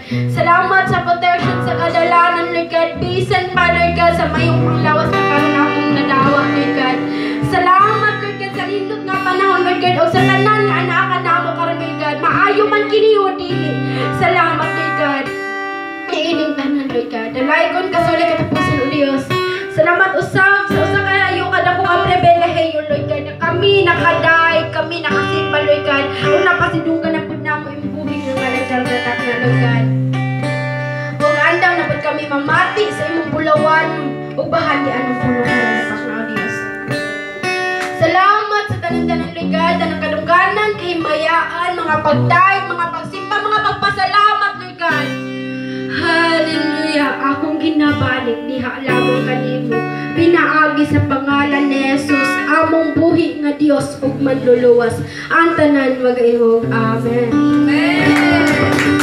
Salamat sa protection sa kadalanan, Lord God. Bisan pa, Lord God, sa mayong panglawas na karon akong nadawa, Lord God. Salamat, Lord God, sa lindot nga panahon, Lord God, o sa tanan nga anaakan namo karon, Lord God. Maayo man kini o dili. Salamat, Lord God. Iining tanan, Lord God. Dalaygon kasuli katapusan o Dios. Salamat usab sa usa kayo kada ko ang pribilehiyo, Lord God. Na kami nakaday, kami nakasimba, Lord God. O napasidugan na pud namo imong bubig ng kalatar na takna, Lord God. Ug andam na pud kami mamati sa imong bulawan ug bahagi anong pulungan na takna, o Dios. Salamat sa tanan-tanan, Lord God, ng kadungganan, kahimayaan, mga pagtay, mga pagsimba, mga pagpasalamat, Lord God. Hallelujah! Akong ginabalik diha lamang kanimo. Pinaagi sa pangalan ni Jesus, among buhi nga Dios ug manluluwas. Ang tanan mag-ihog. Amen. Amen.